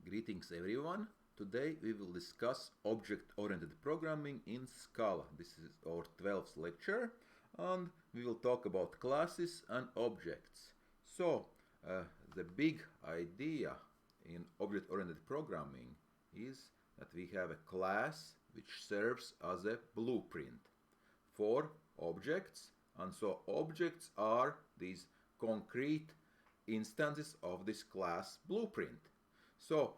Greetings everyone. Today we will discuss object-oriented programming in Scala. This is our 12th lecture and we will talk about classes and objects. So the big idea in object-oriented programming is that we have a class which serves as a blueprint for objects, and so objects are these concrete instances of this class blueprint. So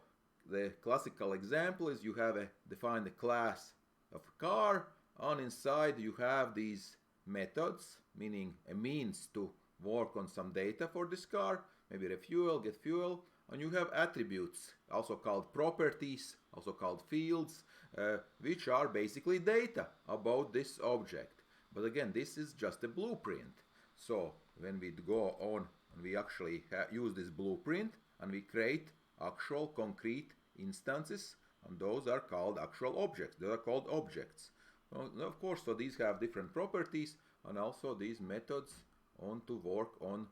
the classical example is you have defined a class of a car, and inside you have these methods, meaning a means to work on some data for this car, maybe refuel, get fuel, and you have attributes, also called properties, also called fields, which are basically data about this object. But again, this is just a blueprint. So when we go on and we actually use this blueprint and we create actual concrete instances, and those are called actual objects. They are called objects. Well, of course, so these have different properties, and also these methods to work on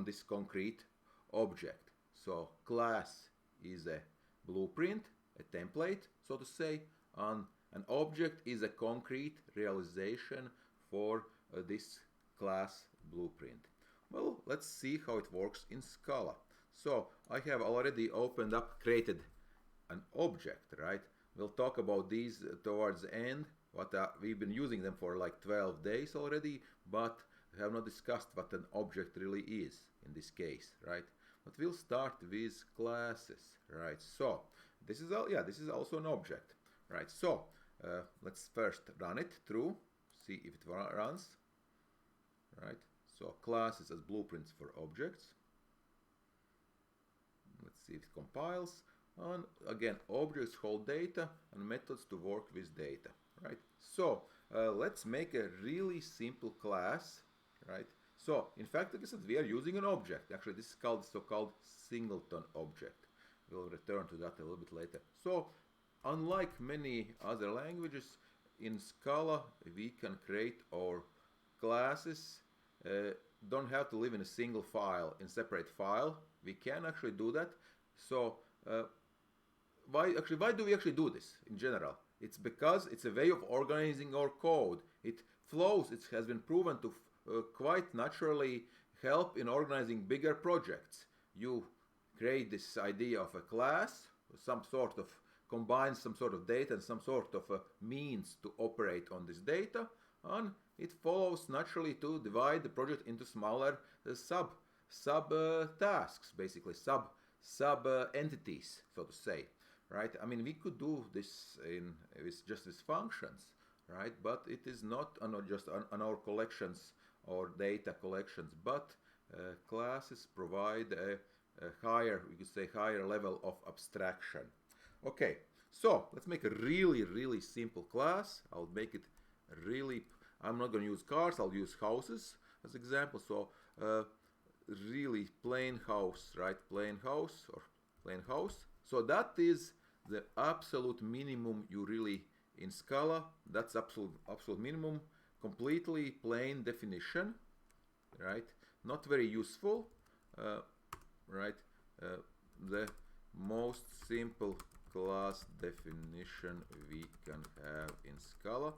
this concrete object. So class is a blueprint, a template, so to say, and an object is a concrete realization for this class blueprint. Well, let's see how it works in Scala. So I have already opened up, created an object, right? We'll talk about these towards the end. We've been using them for like 12 days already, but have not discussed what an object really is in this case, right? But we'll start with classes, right? So this is also an object, right? So let's first run it through, see if it runs, right? So classes as blueprints for objects. Let's see if it compiles. And again, objects hold data and methods to work with data, right? So let's make a really simple class, right? So in fact, like I said, we are using an object. Actually, this is called so-called singleton object. We'll return to that a little bit later. So unlike many other languages, in Scala we can create our classes. Don't have to live in a single file, in separate file. We can actually do that. So why do we actually do this in general? It's because it's a way of organizing our code. It flows. It has been proven to quite naturally help in organizing bigger projects. You create this idea of a class, some sort of combines some sort of data and some sort of a means to operate on this data, and it follows naturally to divide the project into smaller sub tasks, basically sub entities, so to say, right? I mean, we could do this with just with functions, right? But it is not just on our collections or data collections, but classes provide a higher, we could say, higher level of abstraction. Okay, so let's make a really simple class. I'll make it really, I'm not going to use cars, I'll use houses as example. So really plain house, right? Plain house or plain house. So that is the absolute minimum you really in Scala. That's absolute minimum. Completely plain definition, right? Not very useful, right? The most simple class definition we can have in Scala.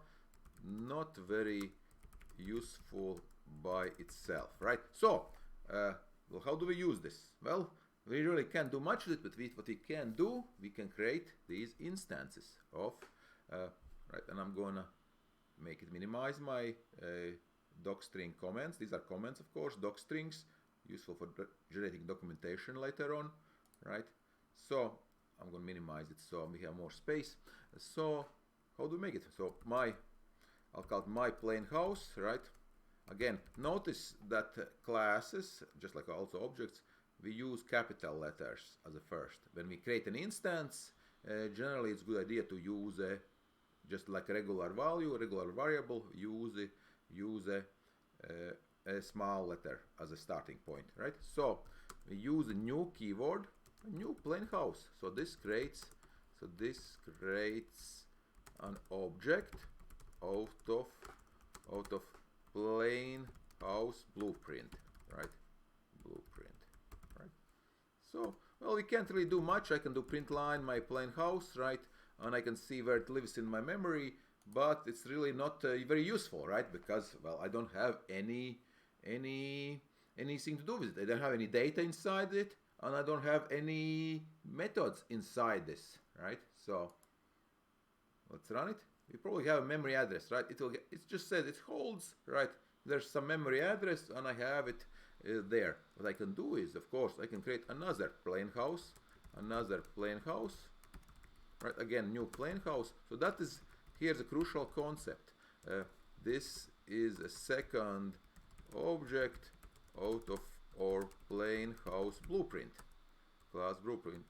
Not very useful by itself, right? So well, how do we use this? Well, we really can't do much with it, but what we can do, we can create these instances of right, and I'm gonna make it minimize my docstring comments. These are comments, of course, docstrings, useful for generating documentation later on, right? So I'm going to minimize it so we have more space. So how do we make it? So I'll call it my plain house, right? Again, notice that classes, just like also objects, we use capital letters as a first. When we create an instance, generally it's a good idea to use just like a regular value, a regular variable, use a small letter as a starting point, right? So we use a new keyword, a new plain house. So this creates an object out of plain house blueprint, right? Blueprint, right? So well, we can't really do much. I can do print line my plain house, right? And I can see where it lives in my memory, but it's really not very useful, right? Because, well, I don't have anything to do with it. I don't have any data inside it, and I don't have any methods inside this, right? So let's run it. We probably have a memory address, right? It just says it holds, right? There's some memory address, and I have it there. What I can do is, of course, I can create another plain house, right? Again, new plain house. So that is, here's a crucial concept. This is a second object out of our plain house blueprint, class blueprint.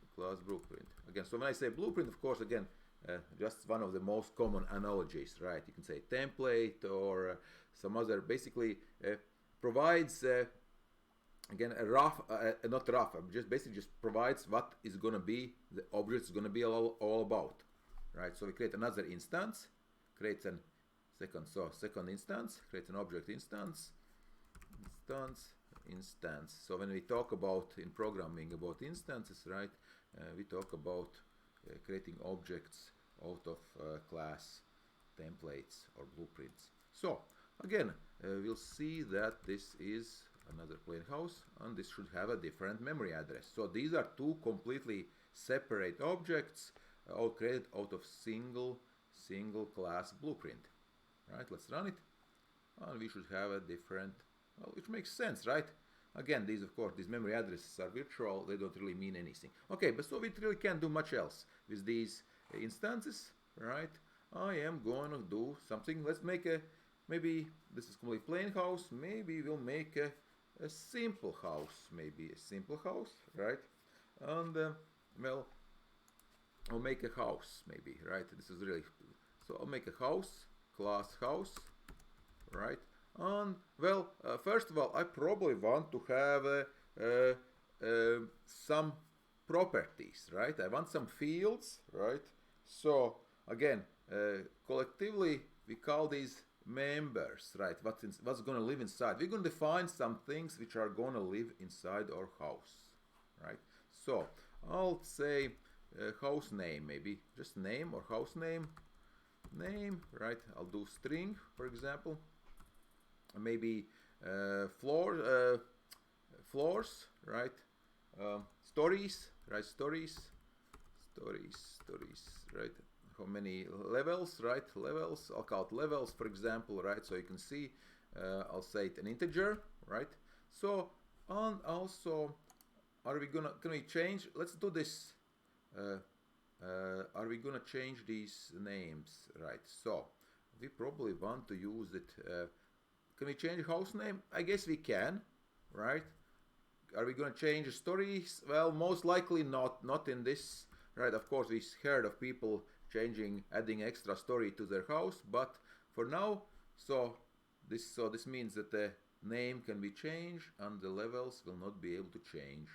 Again, so when I say blueprint, of course, again, just one of the most common analogies, right? You can say template or some other, basically provides again a rough, not rough, just basically just provides what is going to be the object is going to be all about, right? So we create another instance, creates a second instance, creates an object instance. So when we talk about in programming about instances, right, we talk about creating objects out of class templates or blueprints. So again, we'll see that this is another plain house, and this should have a different memory address. So these are two completely separate objects, all created out of single class blueprint. Right? Let's run it, and we should have a different. Well, which makes sense, right? Again, these, of course, these memory addresses are virtual. They don't really mean anything. Okay, but so we really can't do much else with these instances, right? I am going to do something. Let's make maybe this is completely plain house. Maybe we'll make a simple house. Maybe a simple house, right? And, well, I'll make a house, maybe, right? This is really, so I'll make a house, class house, right? And, well, first of all, I probably want to have some properties, right? I want some fields, right? So, again, collectively, we call these members, right? What's going to live inside? We're going to define some things which are going to live inside our house, right? So, I'll say house name, maybe. Just name or house name. Name, right? I'll do string, for example. Maybe floors, right? Stories, right? Stories, right? How many levels, right? Levels. I'll count levels, for example, right? So you can see, I'll say it an integer, right? So, and also, can we change? Let's do this. Are we gonna change these names, right? So, we probably want to use it. Can we change house name? I guess we can, right? Are we going to change stories? Well, most likely not in this, right? Of course, we heard of people adding extra story to their house, but for now, so this means that the name can be changed and the levels will not be able to change.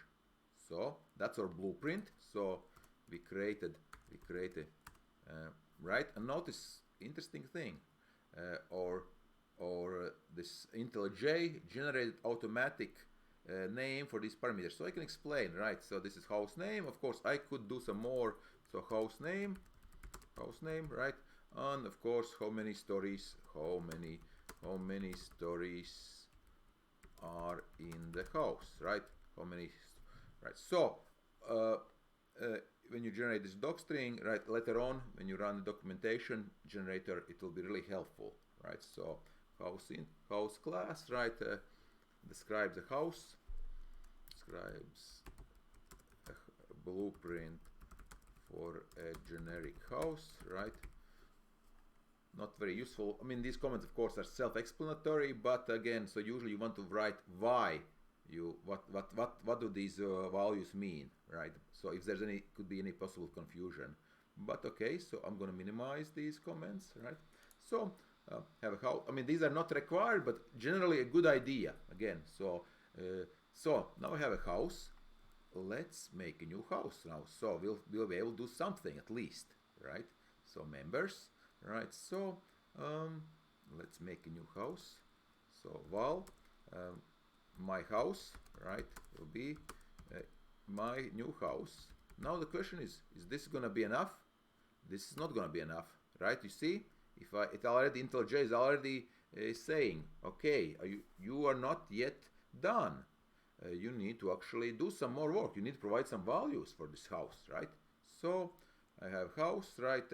So that's our blueprint. So we created, right? And notice interesting thing, or this IntelliJ generated automatic name for these parameters. So I can explain, right? So this is house name. Of course, I could do some more. So house name, right? And of course, how many stories are in the house, right? How many, right? So when you generate this docstring, right? Later on, when you run the documentation generator, it will be really helpful, right? So house class, right? Describes a house, describes a blueprint for a generic house, right? Not very useful. I mean, these comments, of course, are self-explanatory, but again, so usually you want to write why what do these values mean, right? So if there's could be any possible confusion. But okay, so I'm going to minimize these comments, right? So have a house. I mean, these are not required, but generally a good idea. Again, so now I have a house. Let's make a new house now. So we'll be able to do something at least, right? So members, right? So let's make a new house. So my house, right, will be my new house. Now the question is this gonna be enough? This is not gonna be enough, right? You see, if it already IntelliJ is already saying, okay, you are not yet done. You need to actually do some more work. You need to provide some values for this house, right? So I have house, right?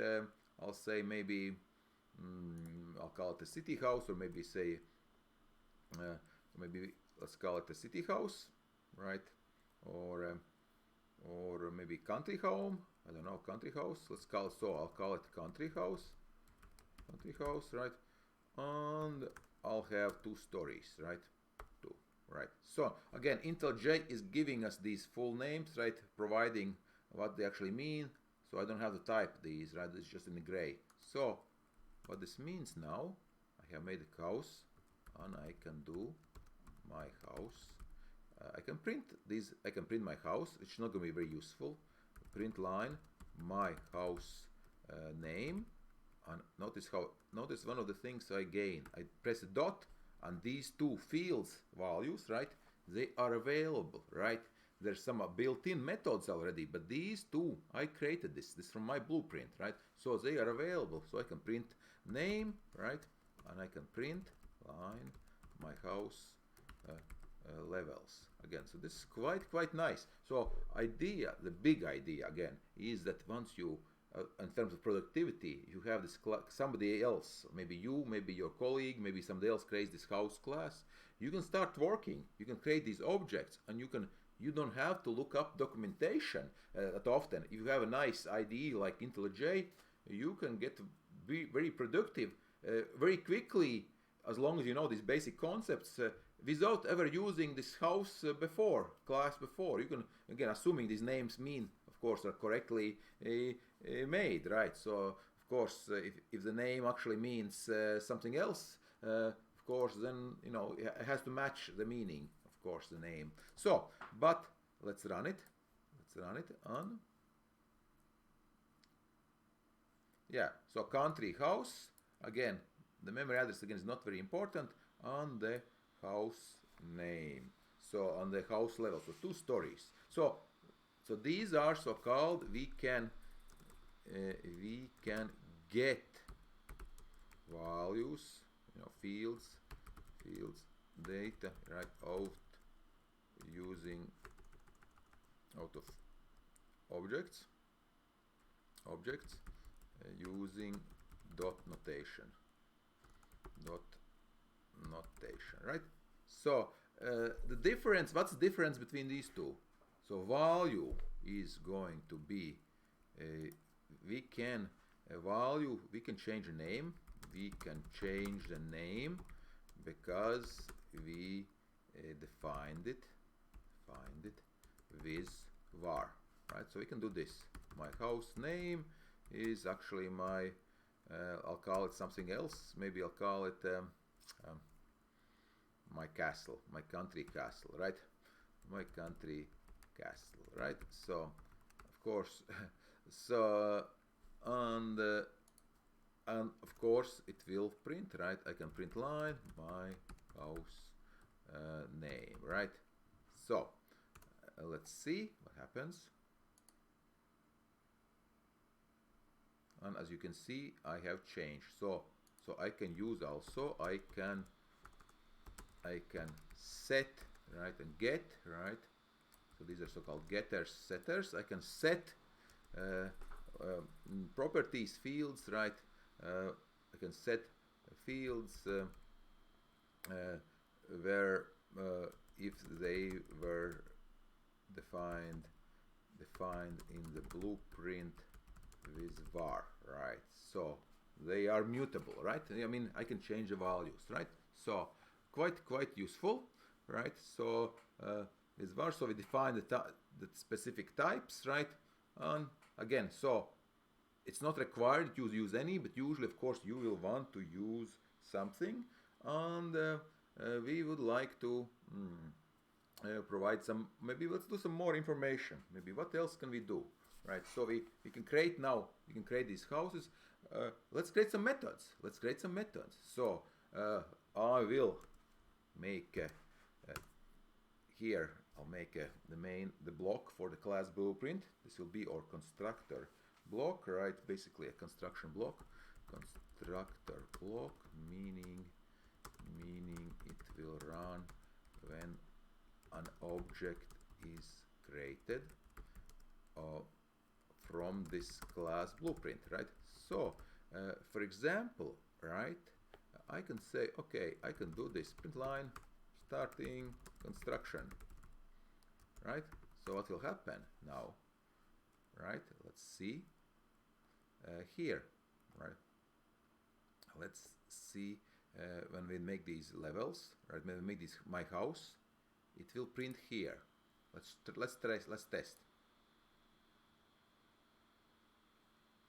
I'll say maybe I'll call it a city house, or maybe say maybe let's call it a city house, right? Or maybe country home. I don't know, country house. I'll call it country house, right? And I'll have 2 stories, right? 2, right? So again, IntelliJ is giving us these full names, right? Providing what they actually mean. So I don't have to type these, right? It's just in the gray. So what this means now, I have made a house, and I can do my house. I can print these. I can print my house. It's not going to be very useful. Print line, my house name, and notice one of the things I gain. I press a dot, and these 2 fields values, right? They are available, right? There's some built-in methods already, but these 2 I created this from my blueprint, right? So they are available. So I can print name, right? And I can print line, my house levels again. So this is quite nice. So the big idea again is that once you in terms of productivity, you have this somebody else, maybe you, maybe your colleague, maybe somebody else creates this house class, you can start working. You can create these objects, and you don't have to look up documentation that often. If you have a nice IDE like IntelliJ, you can be very productive very quickly, as long as you know these basic concepts, without ever using this house class before. You can, again, assuming these names of course, are correctly made, right? So, of course, if the name actually means something else, of course, then, it has to match the meaning, of course, the name. So, but let's run it. On. Yeah, so country house, again, the memory address again is not very important, on the house name. So on the house level, so 2 stories. So these are so-called, we can get values, fields, data, right, out of objects, using dot notation, right? So what's the difference between these 2? So value is going to be we can change the name. We can change the name because we defined it with var, right? So we can do this. My house name is actually my I'll call it something else. Maybe I'll call it my castle, my country castle, right? My country castle, right? So of course and of course it will print, right? I can print line, my house name, right? So let's see what happens. And as you can see, I have changed. So I can use also, I can set, right, and get, right? So these are so-called getters, setters. I can set properties, fields, right? I can set fields where if they were defined in the blueprint with var, right? So they are mutable, right? I mean, I can change the values, right? So quite useful, right? So with var, so we define the specific types, right? And again, so it's not required to use any, but usually, of course, you will want to use something, and we would like to provide some. Maybe let's do some more information. Maybe what else can we do? Right, so we can create now. We can create these houses. Let's create some methods. So I will make here I'll make the block for the class blueprint. This will be our constructor block, right? Basically a construction block. Constructor block, meaning it will run when an object is created from this class blueprint, right? So, for example, right, I can say, okay, I can do this print line starting construction, right? So what will happen now, right? Let's see here, right? Let's see when we make these levels, right? When we make this my house, it will print here. Let's test.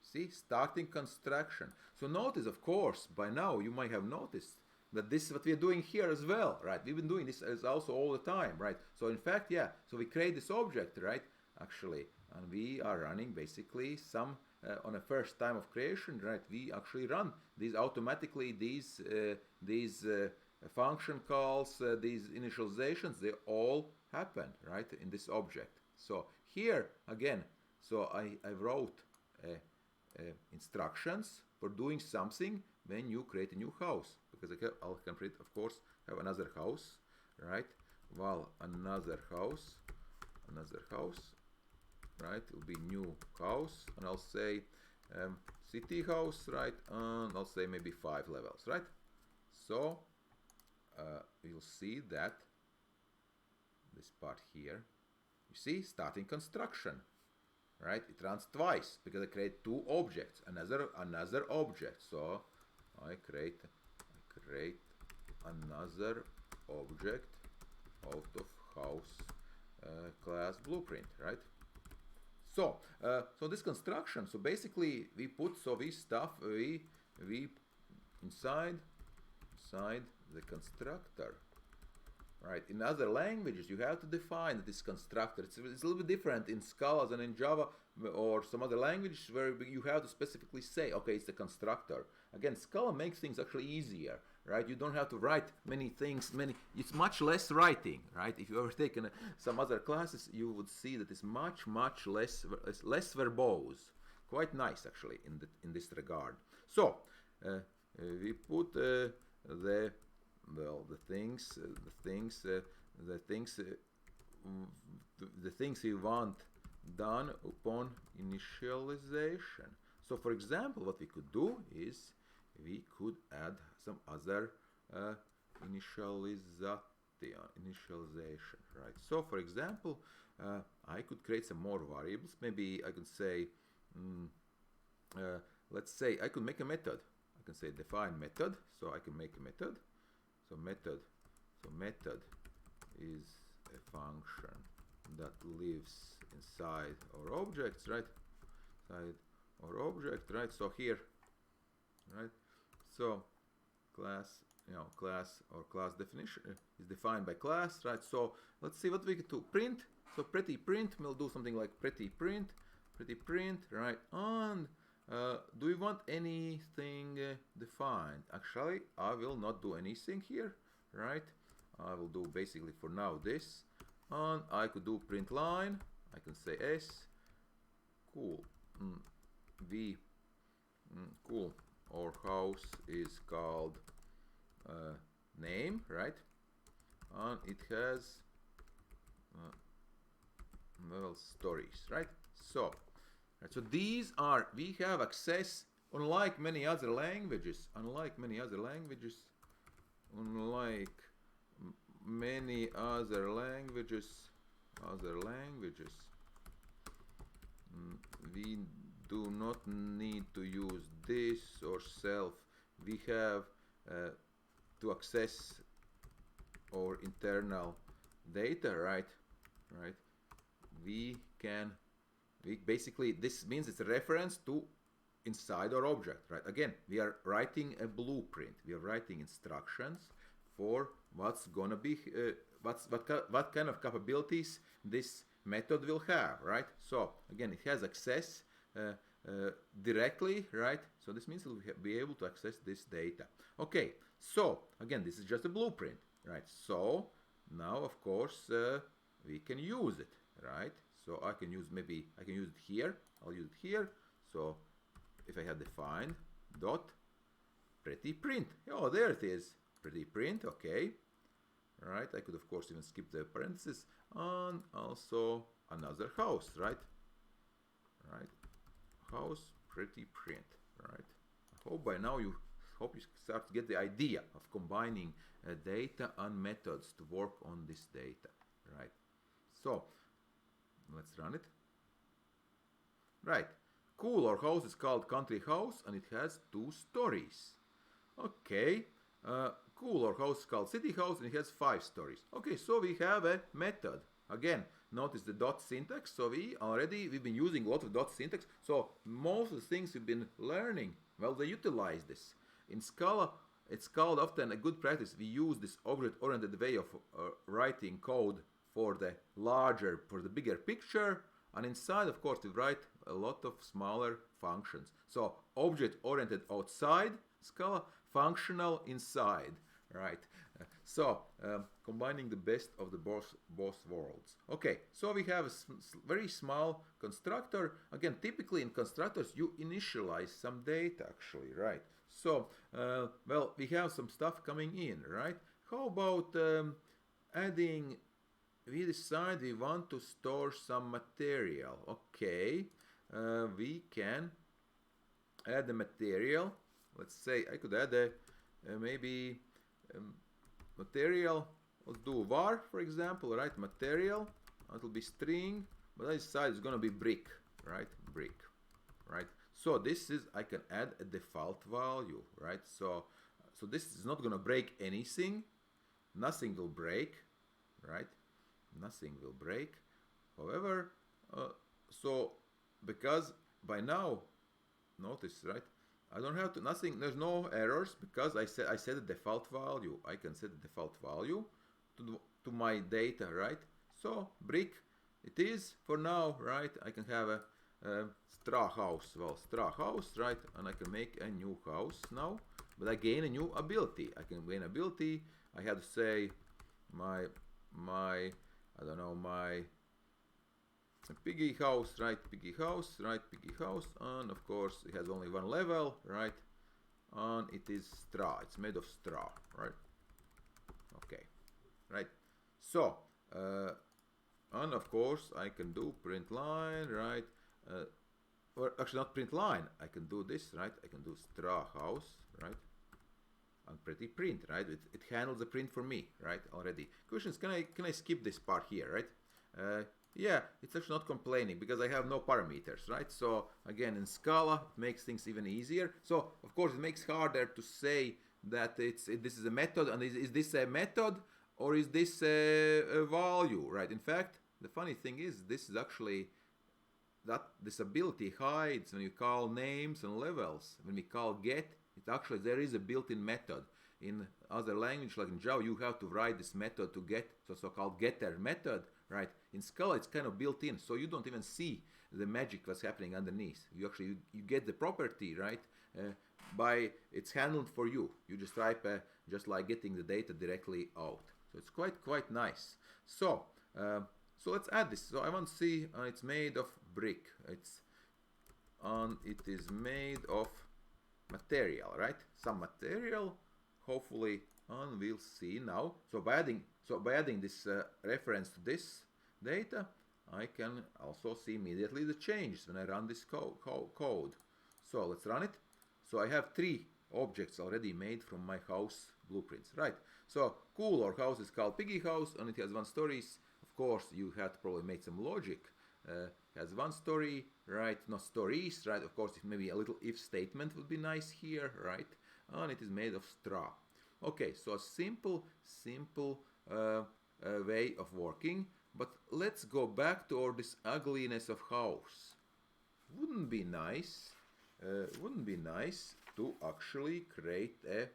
See, starting construction. So notice, of course, by now you might have noticed that this is what we are doing here as well, right? We've been doing this as also all the time, right? So in fact, yeah, so we create this object, right? Actually, and we are running basically some on a first time of creation, right? We actually run these automatically, these function calls, these initializations, they all happen, right, in this object. So here again, so I wrote instructions for doing something when you create a new house, because I can create, of course, have another house, right? Well, another house, right? It will be new house, and I'll say city house, right? And I'll say maybe 5 levels, right? So you'll see that this part here, you see, starting construction, right? It runs twice because I create 2 objects, another object. So I create another object out of house class blueprint, right? So so this construction, so basically we put we inside the constructor, right? In other languages you have to define this constructor. It's a little bit different in Scala than in Java or some other languages where you have to specifically say, okay, it's the constructor. Again, Scala makes things actually easier, right? You don't have to write many things, it's much less writing, right? If you ever taken some other classes, you would see that it's much less verbose. Quite nice actually in this regard. So we put the things we want done upon initialization. So for example, what we could do is we could add some other initialization, right? So for example, I could create some more variables. Maybe I could say let's say I could make a method. I can say define method, so I can make a method. So method is a function that lives inside our objects, right? Inside our object, right? So here, right? So class, class or class definition is defined by class, right? So let's see what we can do. Print. So pretty print. We'll do something like pretty print, right? And do we want anything defined? Actually, I will not do anything here, right? I will do basically for now this, and I could do print line. I can say s, cool, cool. Our house is called name, right? And it has well, stories, right? So. Right, so these are, we have access, unlike many other languages, we do not need to use this or self. We have to access our internal data, right? Basically, this means it's a reference to inside our object, right? Again, we are writing a blueprint. We are writing instructions for what's gonna be, what kind of capabilities this method will have, right? So again, it has access directly, right? So this means we'll be able to access this data. Okay, so again, this is just a blueprint, right? So now, of course, we can use it, right? So I can use, maybe I can use it here. I'll use it here. So if I have defined dot pretty print, oh, there it is, pretty print. Okay, right? I could of course even skip the parentheses, and also another house, right? House pretty print, right? I hope by now you start to get the idea of combining data and methods to work on this data, right? So let's run it. Right, cool. Our house is called country house and it has 2 stories. Okay, cool. Our house is called city house and it has 5 stories. Okay, so we have a method. Again, notice the dot syntax. So we've been using a lot of dot syntax. So most of the things we've been learning, well, they utilize this. In Scala, it's called often a good practice. We use this object-oriented way of writing code for the bigger picture. And inside, of course, we write a lot of smaller functions. So object-oriented outside Scala, functional inside, right? So combining the best of the both worlds. Okay, so we have a very small constructor. Again, typically in constructors you initialize some data actually, right? So well, we have some stuff coming in, right? How about adding? We decide we want to store some material. Okay, we can add the material. Let's say I could add a maybe material. Let's do var, for example, right? Material. It'll be string, but I decide it's gonna be brick, right? Brick, right? So this is, I can add a default value, right? So this is not gonna break anything. Nothing will break, right? Nothing will break. However, so because by now, notice, right? I don't have to, there's no errors because I set a default value. I can set a default value to my data, right? So brick it is for now, right? I can have a straw house. Well, straw house, right? And I can make a new house now, but I gain a new ability. I can gain ability. I have to say my I don't know, my piggy house, right? Piggy house, right? Piggy house, and of course it has only 1 level, right? And it is straw. It's made of straw, right? Okay, right. So and of course I can do print line, right? Or actually not print line. I can do this, right? I can do straw house, right? And pretty print, right? It handles the print for me, right? Already. Questions? Can I skip this part here, right? Yeah, it's actually not complaining because I have no parameters, right? So again, in Scala, it makes things even easier. So of course, it makes harder to say that this is a method, and is this a method or is this a value, right? In fact, the funny thing is, this is actually that this ability hides when you call names and levels. When we call get, it actually, there is a built-in method. In other language, like in Java, you have to write this method to get, so-called getter method, right? In Scala, it's kind of built in, so you don't even see the magic that's happening underneath. You actually, you get the property, right? By, it's handled for you. You just type, just like getting the data directly out. So it's quite nice. So, so let's add this. So I want to see, it's made of brick. It is made of material, right? Some material, hopefully, and we'll see now. So by adding this reference to this data, I can also see immediately the changes when I run this code. So let's run it. So I have 3 objects already made from my house blueprints, right? So cool, our house is called piggy house and it has 1 story. Of course, you had to probably make some logic. Has 1 story, right? Not stories, right? Of course, if maybe a little if statement would be nice here, right? And it is made of straw. Okay, so a simple way of working. But let's go back to this ugliness of house. Wouldn't be nice to actually create a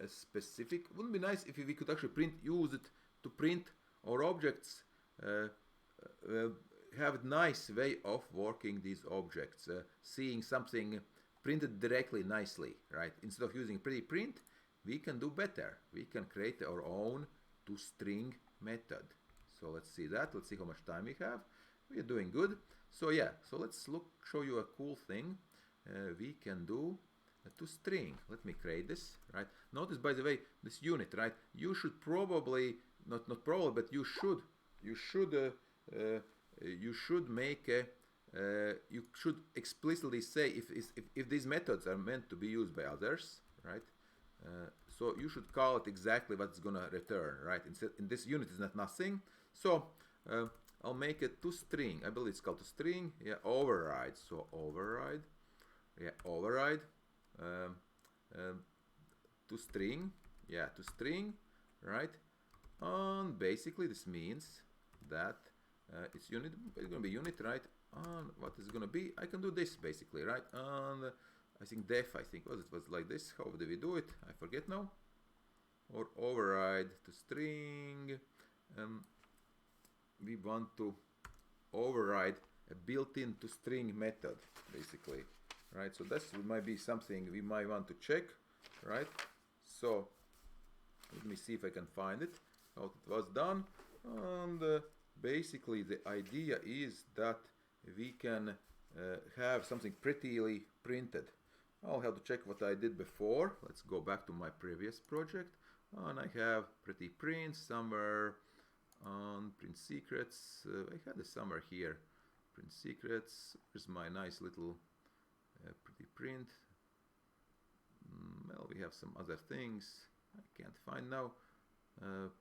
specific. Wouldn't be nice if we could actually use it to print our objects. Have a nice way of working these objects, seeing something printed directly nicely, right? Instead of using pretty print, we can do better. We can create our own toString method. So let's see that. Let's see how much time we have. We are doing good. So yeah, so let's show you a cool thing. We can do to string. Let me create this, right? Notice, by the way, this unit, right? You should probably, not probably, but you should make a, you should explicitly say if these methods are meant to be used by others, right? So you should call it exactly what's gonna return, right? Instead, in this unit is not nothing. So I'll make it to string. I believe it's called to string. Yeah, override. So override. Yeah, override. To string. Yeah, to string. Right. And basically this means that it's unit. It's gonna be unit, right? And what is gonna be? I can do this basically, right? And I think def. I think it was like this. How do we do it? I forget now. Or override to string. We want to override a built-in to string method, basically, right? So this might be something we might want to check, right? So let me see if I can find it, how it was done. And basically the idea is that we can have something prettily printed. I'll have to check what I did before. Let's go back to my previous project, and I have pretty prints somewhere on print secrets. I had it somewhere here. Print secrets. Here's my nice little pretty print. Well, we have some other things I can't find now.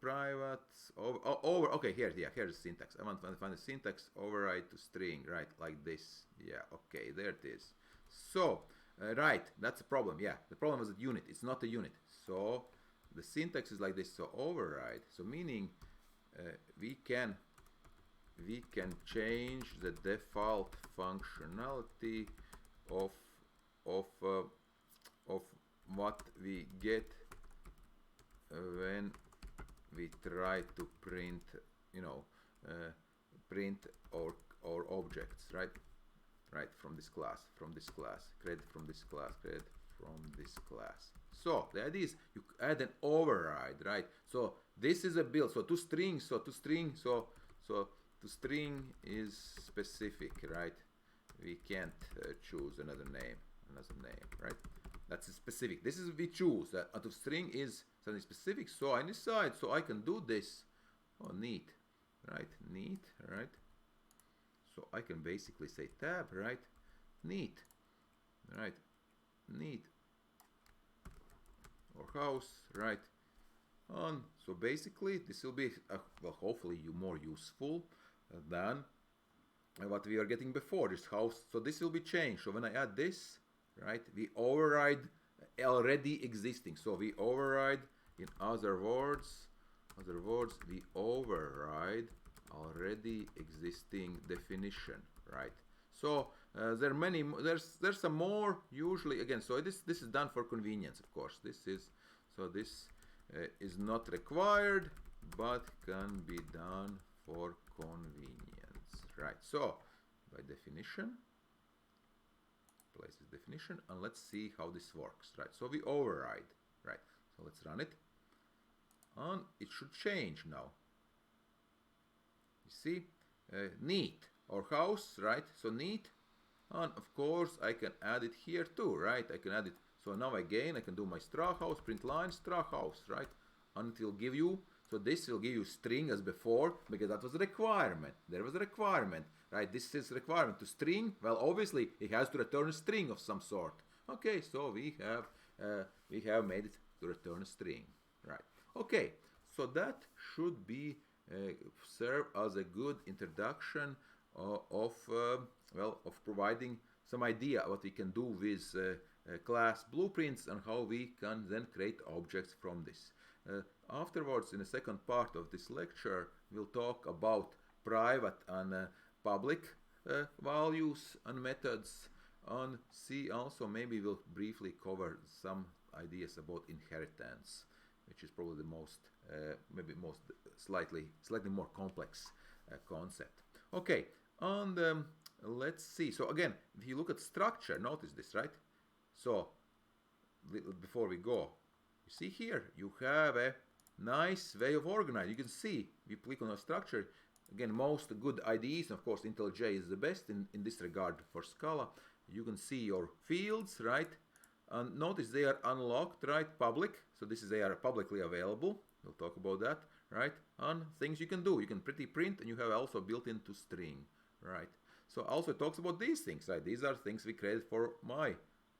Private over. Okay, here. Yeah, here's the syntax. I want to find the syntax. Override to string. Right, like this. Yeah. Okay, there it is. So right, that's the problem. Yeah, the problem was a unit. It's not a unit. So the syntax is like this. So override. So meaning we can change the default functionality of what we get when we try to print, print our objects, right? Right, from this class, create from this class, create from this class. So the idea is you add an override, right? So this is a build. So to string is specific, right? We can't choose another name, right? That's a specific. This is we choose that to string is something specific. So I decide. So I can do this. Oh, neat, right? Neat, right? So I can basically say tab, right? Neat, right? Neat. Or house, right? And so basically this will be well, hopefully more useful than what we are getting before this house. So this will be changed. So when I add this, right, we override already existing. So we override, in other words, we override already existing definition, right? So there are many. There's some more usually again. So this is done for convenience, of course. This is not required, but can be done for convenience, right? So by definition, place this definition, and let's see how this works, right? So we override, right? So let's run it, and it should change now. You see, neat or house, right? So neat, and of course I can add it here too, right? I can add it. So now again I can do my straw house, print line, straw house, right? And it will give you, so this will give you string as before, because that was a requirement. There was a requirement, right? This is requirement to string. Well, obviously it has to return a string of some sort. Okay, so we have made it to return a string, right? Okay, so that should be serve as a good introduction of providing some idea what we can do with class blueprints and how we can then create objects from this. Afterwards, in the second part of this lecture, we'll talk about private and public values and methods, and see also maybe we'll briefly cover some ideas about inheritance, which is probably the most slightly more complex concept. Okay, and let's see. So again, if you look at structure, notice this, right? So before we go, you see here you have a nice way of organizing. You can see, we click on a structure, again, most good IDEs, of course, IntelliJ is the best in this regard for Scala. You can see your fields, right? And notice they are unlocked, right? Public, so they are publicly available. We'll talk about that, right? And things you can do. You can print, and you have also built into string, right? So also it talks about these things, right? These are things we created for my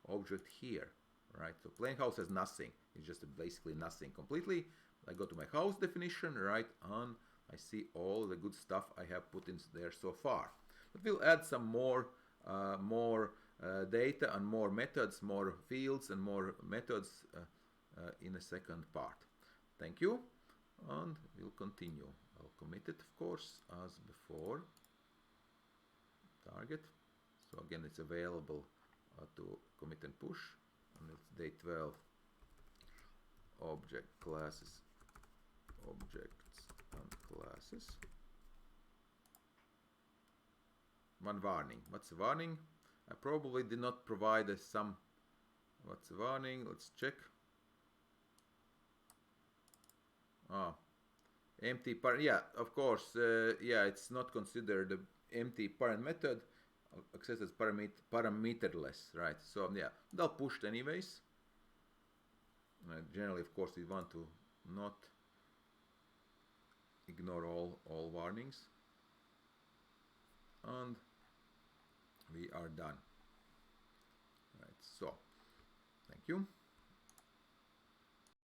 object here, right? So plain house has nothing. It's just basically nothing completely. I go to my house definition, right? And I see all the good stuff I have put in there so far. But we'll add some more data and more methods, more fields and more methods in a second part. Thank you, and we'll continue. I'll commit it, of course, as before. Target. So again, it's available to commit and push, and it's day 12. Object classes, objects and classes. One warning. What's the warning? I probably did not provide some. What's the warning? Let's check. Empty parent. Yeah, of course. Yeah, it's not considered the empty parent method. Access as parameterless, right? So yeah, they'll pushed anyways. Generally, of course, we want to not ignore all warnings, and we are done. Right. So, thank you.